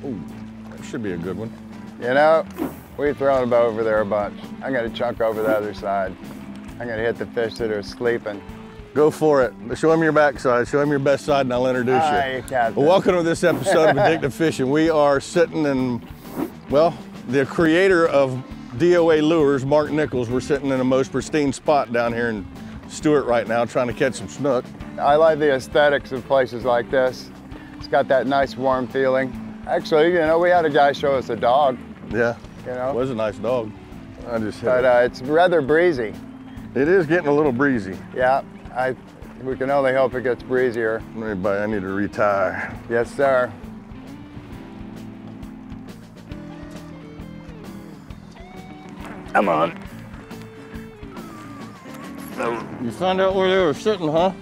Ooh, that should be a good one. You know, we've thrown them over there a bunch. I'm gonna chunk over the other side. I'm gonna hit the fish that are sleeping. Go for it. Show him your backside, show him your best side, and I'll introduce Hi, you. Captain. Well, welcome to this episode of Addictive Fishing. We are sitting in, well, the creator of DOA Lures, Mark Nichols. We're sitting in the most pristine spot down here in Stuart right now, trying to catch some snook. I like the aesthetics of places like this. It's got that nice warm feeling. Actually, you know, we had a guy show us a dog. Yeah, you know, it was a nice dog. I just hit but it. It's rather breezy. It is getting a little breezy. Yeah, we can only hope it gets breezier. Everybody, I need to retie. Yes, sir. Come on. You found out where they were sitting, huh?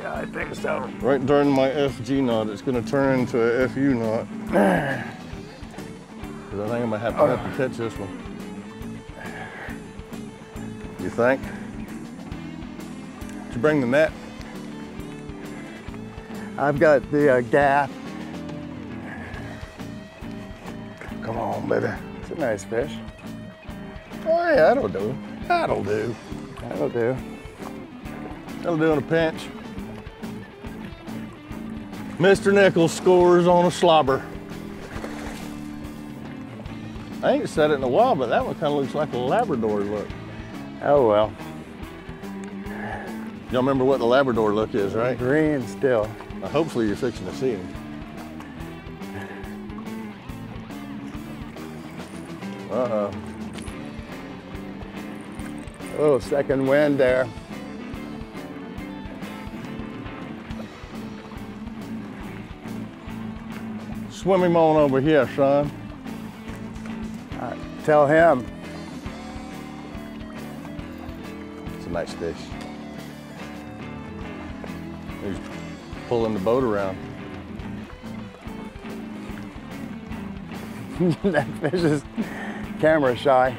Yeah, I think so. Right during my FG knot. It's gonna turn into a FU knot. Because I think I'm gonna have to catch this one. You think? Did you bring the net? I've got the gaff. Come on, baby. It's a nice fish. Oh yeah, that'll do. That'll do. That'll do. That'll do in a pinch. Mr. Nichols scores on a slobber. I ain't said it in a while, but that one kind of looks like a Labrador look. Oh well. Y'all remember what the Labrador look is, right? Green still. Hopefully you're fixing to see him. Uh-oh. Oh, second wind there. Swim him on over here, son. Tell him. It's a nice fish. He's pulling the boat around. That fish is camera shy.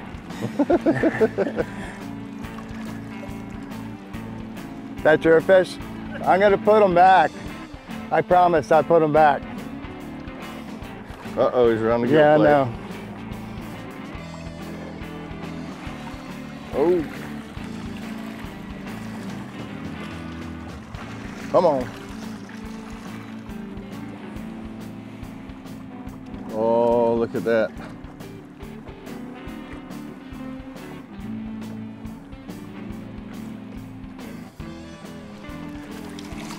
That your fish? I'm gonna put them back. I promise I put them back. Uh-oh, he's around to get Yeah, a plate. no. Oh. Come on. Oh, look at that.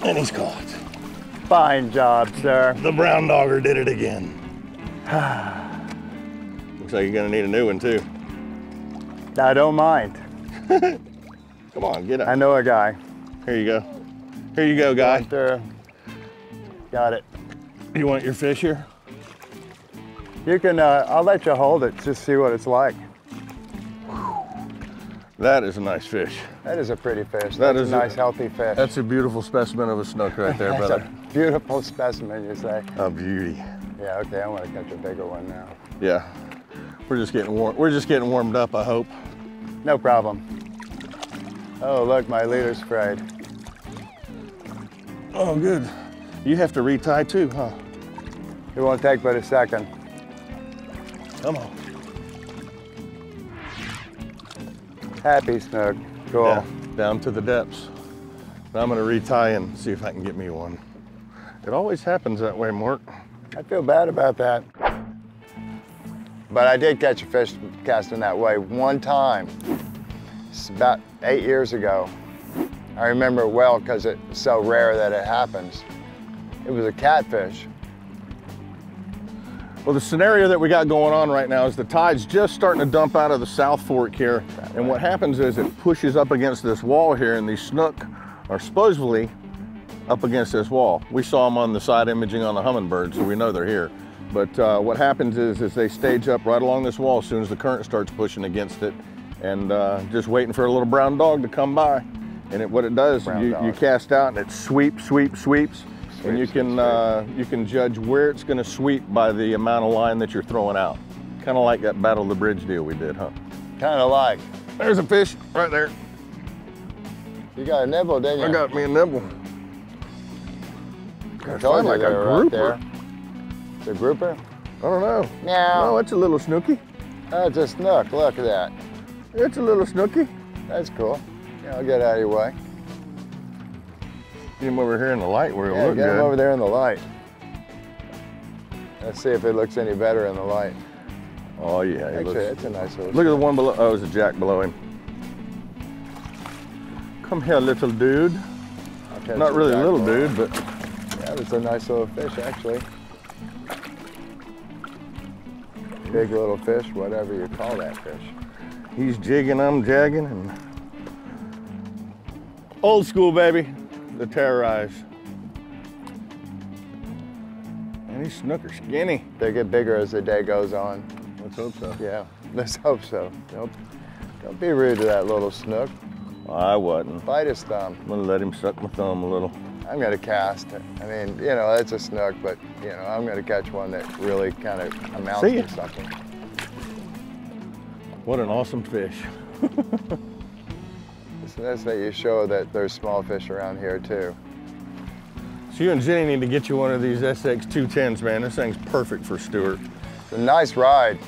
And he's caught. Fine job, sir. The brown dogger did it again. Looks like you're gonna need a new one too. I don't mind. Come on, get up. I know a guy. Here you go. Here you go, guy. Right there. Got it. You want your fish here? You can, I'll let you hold it, just see what it's like. That is a nice fish. That is a pretty fish. That That's is a nice, healthy fish. That's a beautiful specimen of a snook right there, That's brother. a beautiful specimen, you say. A beauty. Yeah, okay, I want to catch a bigger one now. Yeah. We're just getting warm. We're just getting warmed up, I hope. No problem. Oh, look, my leader's frayed. Oh, good. You have to retie too, huh? It won't take but a second. Come on. Happy snook. Cool. Yeah, down to the depths. Now I'm gonna retie and see if I can get me one. It always happens that way, Mark. I feel bad about that. But I did catch a fish casting that way one time. It's about 8 years ago. I remember it well because it's so rare that it happens. It was a catfish. Well, the scenario that we got going on right now is the tide's just starting to dump out of the South Fork here. And what happens is it pushes up against this wall here, and these snook are supposedly up against this wall. We saw them on the side imaging on the hummingbird, so we know they're here. But what happens is they stage up right along this wall as soon as the current starts pushing against it, and just waiting for a little brown dog to come by. And what it does, you cast out and it sweeps, sweeps, sweeps. And you can judge where it's going to sweep by the amount of line that you're throwing out. Kind of like that Battle of the Bridge deal we did, huh? Kind of like. There's a fish right there. You got a nibble, didn't you? I got me a nibble. I told you like they a were right grouper. there. It's a grouper? I don't know. Meow. No, it's a little snooky. Oh, it's a snook. Look at that. It's a little snooky. That's cool. Yeah, I'll get out of your way. Get him over here in the light where it'll look Get good. him over there in the light. Let's see if it looks any better in the light. Oh yeah, Actually, that's a nice little. Look at the one below. Oh, there's a jack below him. Come here, little dude. Not really a little dude, but yeah, that's a nice little fish, actually. Big little fish, whatever you call that fish. he's jigging, I'm jagging, and old school, baby, the terrorize. And these snook are skinny. They get bigger as the day goes on. Let's hope so. Yeah, let's hope so. Don't be rude to that little snook. I wasn't. Bite his thumb. I'm gonna let him suck my thumb a little. I'm gonna cast. I mean, you know, it's a snook, but you know, I'm gonna catch one that really kind of amounts to something. What an awesome fish. It's nice that you show that there's small fish around here too. So you and Jenny need to get you one of these SX210s, man. This thing's perfect for Stuart. It's a nice ride.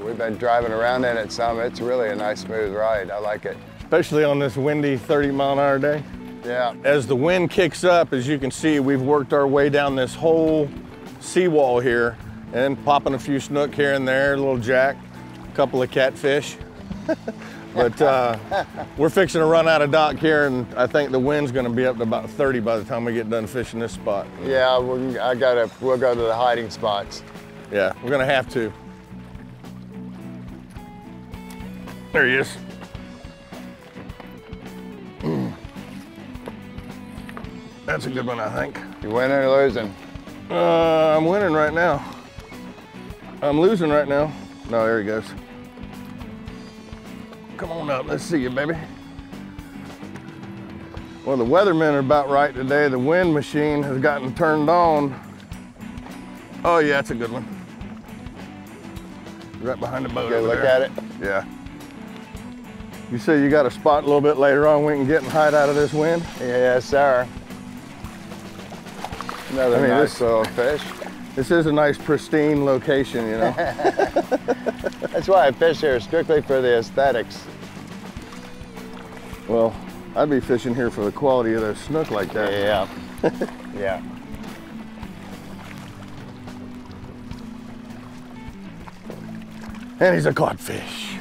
We've been driving around in it some. It's really a nice, smooth ride. I like it. Especially on this windy 30-mile-an-hour day. Yeah. As the wind kicks up, as you can see, we've worked our way down this whole seawall here and popping a few snook here and there, a little jack, a couple of catfish. But we're fixing to run out of dock here, and I think the wind's gonna be up to about 30 by the time we get done fishing this spot. Yeah, we'll go to the hiding spots. Yeah, we're gonna have to. There he is. That's a good one, I think. You winning or losing? I'm winning right now. I'm losing right now. No, there he goes. Come on up, let's see you, baby. Well, the weathermen are about right today. The wind machine has gotten turned on. Oh yeah, that's a good one. Right behind the boat over there. Look at it. Yeah. You say you got a spot a little bit later on we can get and hide out of this wind? Yes, sir. Another nice little fish. This is a nice pristine location, you know. That's why I fish here, strictly for the aesthetics. Well, I'd be fishing here for the quality of the snook like that. Yeah. Yeah. And he's a codfish.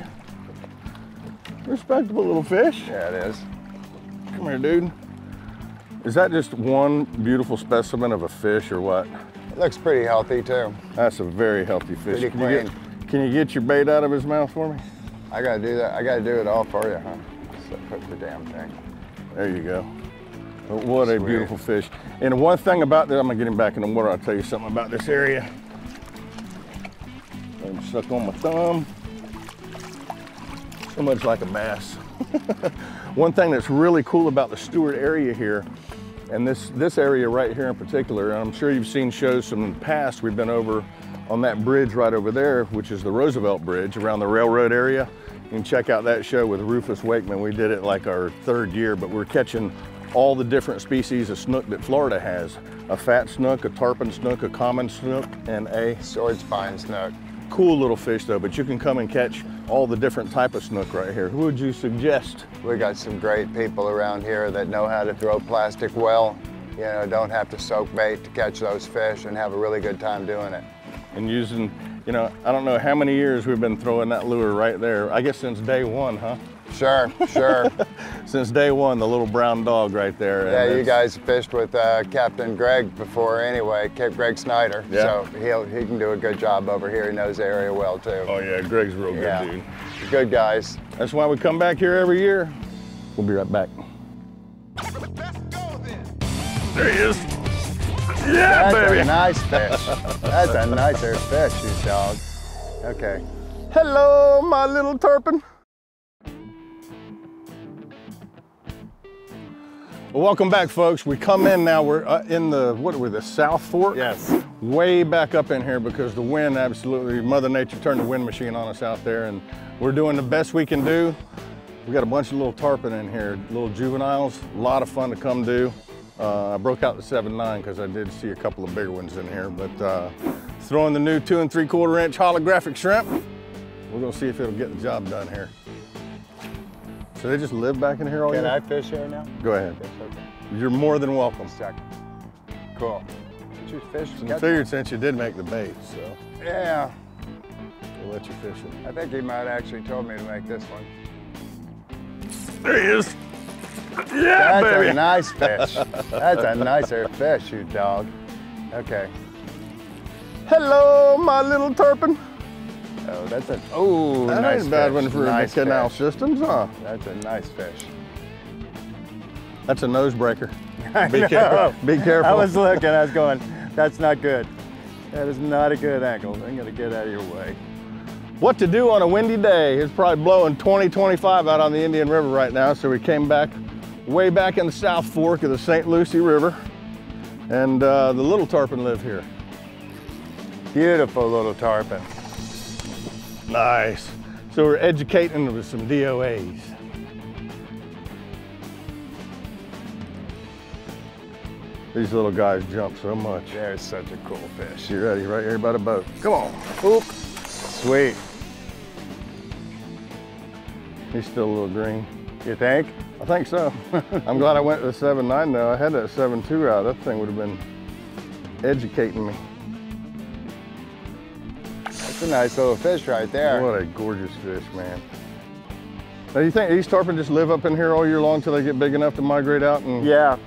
Respectable little fish. Yeah, it is. Come here, dude. Is that just one beautiful specimen of a fish or what? It looks pretty healthy too. That's a very healthy fish. Pretty clean. Can you get your bait out of his mouth for me? I gotta do that. I gotta do it all for you, huh? So put the damn thing. There you go. But what a beautiful fish. And one thing about that, I'm gonna get him back in the water. I'll tell you something about this area. Let him suck on my thumb. So much like a bass. One thing that's really cool about the Stuart area here, and this area right here in particular, and I'm sure you've seen shows from the past, we've been over on that bridge right over there, which is the Roosevelt Bridge around the railroad area. You can check out that show with Rufus Wakeman. We did it like our 3rd year, but we're catching all the different species of snook that Florida has. A fat snook, a tarpon snook, a common snook, and a sword spine snook. Cool little fish though, but you can come and catch all the different type of snook right here. Who would you suggest? We got some great people around here that know how to throw plastic well. You know, don't have to soak bait to catch those fish and have a really good time doing it. And using, you know, I don't know how many years we've been throwing that lure right there. I guess since day one, huh? Sure, sure. Since day one, the little brown dog right there. Yeah, you guys fished with Captain Greg before anyway, Greg Snyder. Yeah. So he can do a good job over here. He knows the area well too. Oh yeah, Greg's a real good dude. Good guys. That's why we come back here every year. We'll be right back. Let's go then. There he is. Yeah, That's baby. a nice fish. That's a nicer fish, you dog. Okay. Hello, my little tarpon. Well, welcome back, folks. We come in now, we're in the, what are we, the South Fork? Yes. Way back up in here because the wind absolutely, Mother Nature turned the wind machine on us out there, and we're doing the best we can do. We got a bunch of little tarpon in here, little juveniles, a lot of fun to come do. I broke out the 7.9 because I did see a couple of bigger ones in here, but throwing the new 2 3/4 inch holographic shrimp. We're gonna see if it'll get the job done here. So they just live back in here all year? Can I fish here now? Go ahead. Fish, okay. You're more than welcome. Second. Cool. Did you fish? I figured since you did make the bait, so Yeah. we'll let you fish it. I think he might have actually told me to make this one. There he is. Yeah, That's baby. a nice fish. That's a nicer fish, you dog. Okay. Hello, my little tarpon. Oh, that's a That nice ain't a bad fish. one for Nice the canal fish. systems, huh? That's a nice fish. That's a nose breaker. I Be know. careful. Be careful. I was looking, I was going, that's not good. That is not a good angle. I'm gonna get out of your way. What to do on a windy day? It's probably blowing 20, 25 out on the Indian River right now, so we came back way back in the South Fork of the St. Lucie River, and the little tarpon live here. Beautiful little tarpon. Nice. So we're educating them with some DOAs. These little guys jump so much. There's such a cool fish. You ready? Right here by the boat. Come on. Oop. Sweet. He's still a little green. You think? I think so. I'm glad I went to the 7.9 though. I had that 7.2 out. That thing would have been educating me. That's a nice little fish right there. What a gorgeous fish, man. Now, you think these tarpon just live up in here all year long till they get big enough to migrate out? And Yeah,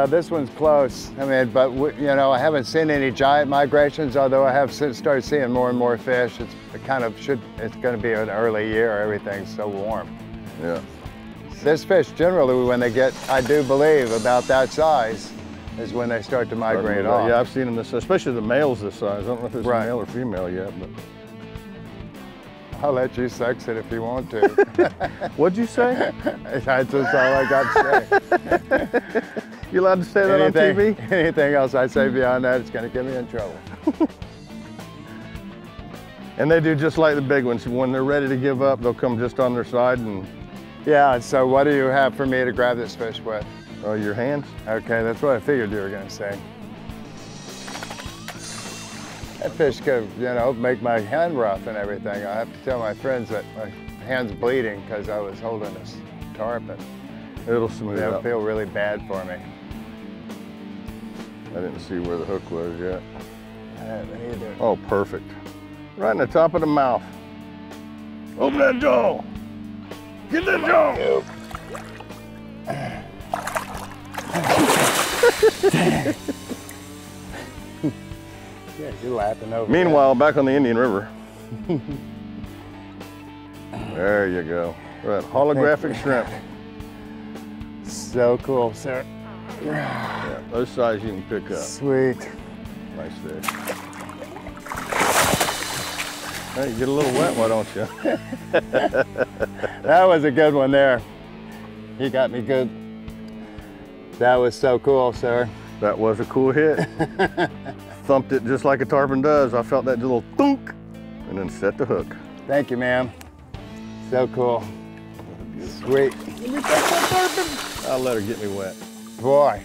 this one's close. I mean, but you know, I haven't seen any giant migrations, although I have started seeing more and more fish. It's going to be an early year, everything's so warm. Yeah. This fish generally, when they get, I do believe, about that size, is when they start to migrate off. Yeah, I've seen them this, especially the males this size. I don't know if it's Right. male or female yet, but. I'll let you sex it if you want to. What'd you say? That's just all I got to say. You allowed to say that on TV? Anything else I say beyond that, it's going to get me in trouble. And they do just like the big ones. When they're ready to give up, they'll come just on their side and. Yeah, so what do you have for me to grab this fish with? Oh, your hands? Okay, that's what I figured you were going to say. That fish could, you know, make my hand rough and everything. I have to tell my friends that my hand's bleeding because I was holding this tarpon. It'll smooth They'll out. feel really bad for me. I didn't see where the hook was yet. I haven't either. Oh, perfect. Right in the top of the mouth. Open that jaw. Get that jaw. Yeah, you're laughing over Meanwhile, back on the Indian River. There you go. That holographic shrimp. that. So cool, sir. Yeah, those size you can pick up. Sweet. Nice fish. Hey, you get a little wet, why don't you? That was a good one there. You got me good. That was so cool, sir. That was a cool hit. Thumped it just like a tarpon does. I felt that little thunk and then set the hook. Thank you, ma'am. So cool. Sweet. I'll let her get me wet. Boy,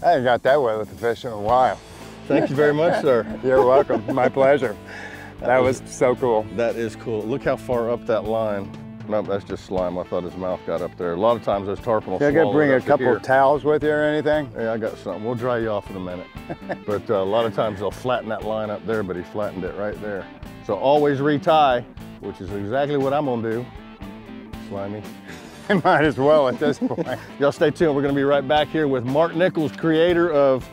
I ain't got that wet with the fish in a while. Thank you very much, sir. You're welcome. My pleasure. That was so cool. That is cool. Look how far up that line. Nope, that's just slime. I thought his mouth got up there. A lot of times those tarpon will You gotta swallow bring it a up to couple here. of towels with you or anything? Yeah, I got something. We'll dry you off in a minute. But a lot of times they'll flatten that line up there, but he flattened it right there. So always retie, which is exactly what I'm gonna do. Slimy. Might as well at this point. Y'all stay tuned. We're gonna be right back here with Mark Nichols, creator of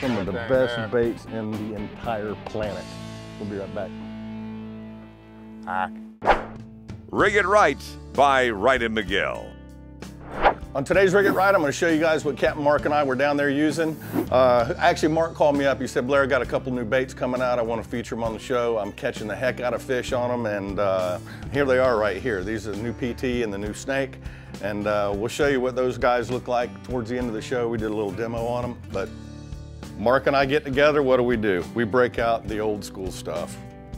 some of the Right best there. baits in the entire planet. We'll be right back. Rig It Right by Wright and McGill. On today's Rig It Right, I'm going to show you guys what Capt Mark and I were down there using. Actually, Mark called me up. He said, Blair, I got a couple new baits coming out. I want to feature them on the show. I'm catching the heck out of fish on them, and here they are right here. These are the new PT and the new Snake, and we'll show you what those guys look like towards the end of the show. We did a little demo on them, but Mark and I get together, what do? We break out the old school stuff.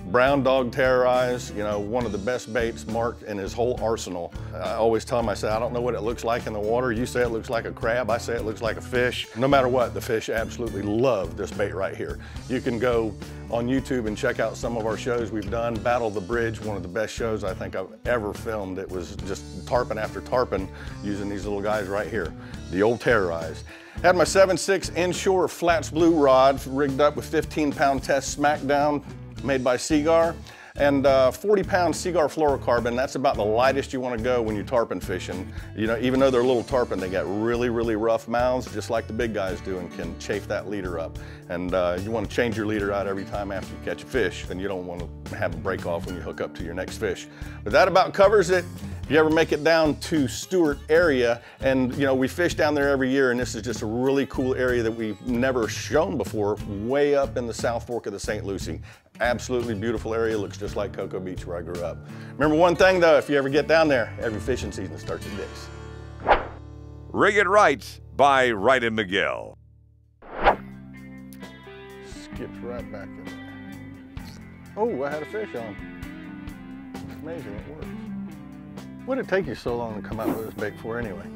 Brown dog terrorize, you know, one of the best baits Mark in his whole arsenal. I always tell him, I say, I don't know what it looks like in the water. You say it looks like a crab, I say it looks like a fish. No matter what, the fish absolutely love this bait right here. You can go on YouTube and check out some of our shows we've done. Battle the Bridge, one of the best shows I think I've ever filmed. It was just tarpon after tarpon using these little guys right here, the old terrorized. Had my 7.6 Inshore Flats Blue rod rigged up with 15-pound test smackdown made by Seagar, and 40-pound Seagar fluorocarbon. That's about the lightest you want to go when you're tarpon fishing. You know, even though they're little tarpon, they got really, really rough mouths, just like the big guys do, and can chafe that leader up. And you want to change your leader out every time after you catch a fish, and you don't want to have a break off when you hook up to your next fish. But that about covers it. If you ever make it down to Stuart area, and you know, we fish down there every year, and this is just a really cool area that we've never shown before, way up in the South Fork of the St. Lucie. Absolutely beautiful area, looks just like Cocoa Beach where I grew up. Remember one thing though, if you ever get down there, every fishing season starts at this. Rig It Right by Wright & McGill. Skips right back in there. Oh, I had a fish on. It's amazing, it works. What did it take you so long to come out with this bait for anyway?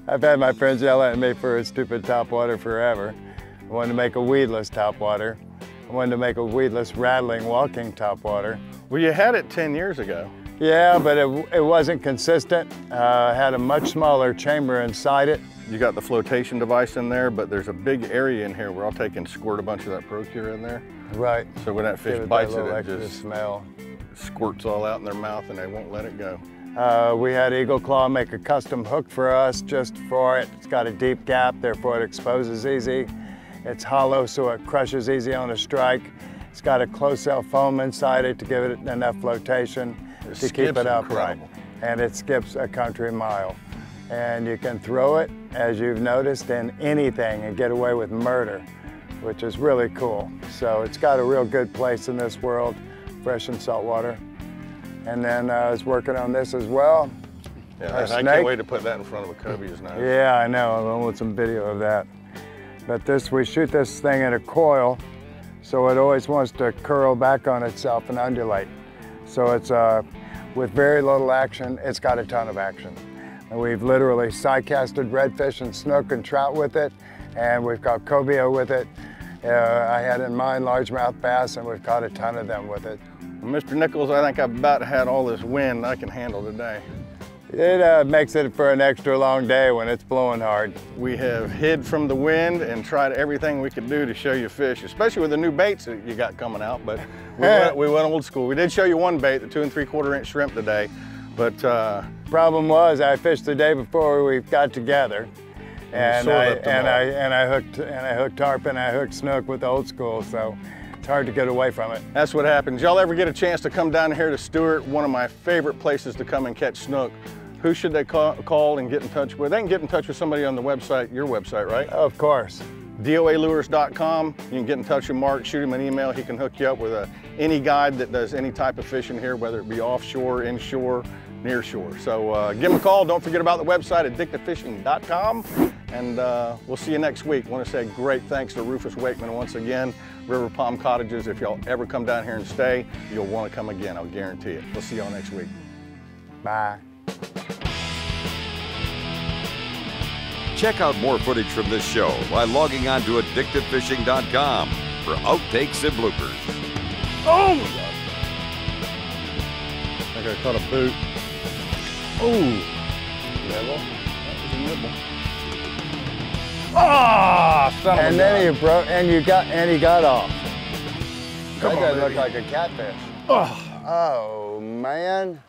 I've had my friends yell at me for a stupid topwater forever. I wanted to make a weedless topwater. I wanted to make a weedless rattling walking topwater. Well, you had it 10 years ago. Yeah, but it wasn't consistent. Had a much smaller chamber inside it. You got the flotation device in there, but there's a big area in here where I'll take and squirt a bunch of that Procure in there. Right. So when that fish bites it, it just smell. Squirts all out in their mouth and they won't let it go. We had Eagle Claw make a custom hook for us just for it. It's got a deep gap, therefore it exposes easy. It's hollow, so it crushes easy on a strike. It's got a close-cell foam inside it to give it enough flotation to keep it upright. And it skips a country mile. And you can throw it, as you've noticed, in anything and get away with murder, which is really cool. So it's got a real good place in this world, fresh and salt water. And then I was working on this as well. Yeah, I can't wait to put that in front of a cobie's nose. Yeah, I know. I want some video of that. But we shoot this thing in a coil, so it always wants to curl back on itself and undulate. So it's with very little action, it's got a ton of action. And we've literally side-casted redfish and snook and trout with it, and we've got cobia with it. I had in mind largemouth bass, and we've caught a ton of them with it. Well, Mr. Nichols, I think I've about had all this wind I can handle today. It makes it for an extra long day when it's blowing hard. We have hid from the wind and tried everything we could do to show you fish, especially with the new baits that you got coming out, but we went old school. We did show you one bait, the 2 3/4 inch shrimp today, but problem was I fished the day before we got together, and I hooked tarpon, I hooked snook with the old school, so it's hard to get away from it. That's what happens. Y'all ever get a chance to come down here to Stuart, one of my favorite places to come and catch snook, who should they call and get in touch with? They can get in touch with somebody on the website, your website, right? Of course. DOALures.com. You can get in touch with Mark, shoot him an email. He can hook you up with any guide that does any type of fishing here, whether it be offshore, inshore, near shore. So give him a call. Don't forget about the website, addictivefishing.com. And we'll see you next week. I want to say great thanks to Rufus Wakeman once again. River Palm Cottages. If y'all ever come down here and stay, you'll want to come again. I'll guarantee it. We'll see y'all next week. Bye. Check out more footage from this show by logging on to addictivefishing.com for outtakes and bloopers. Oh my God. I think I caught a boot. Oh, nibble. That was a nibble. Ah, son of a And then gun. he broke, and he got off. Come That on, doesn't look baby. like a catfish. Oh. Oh man.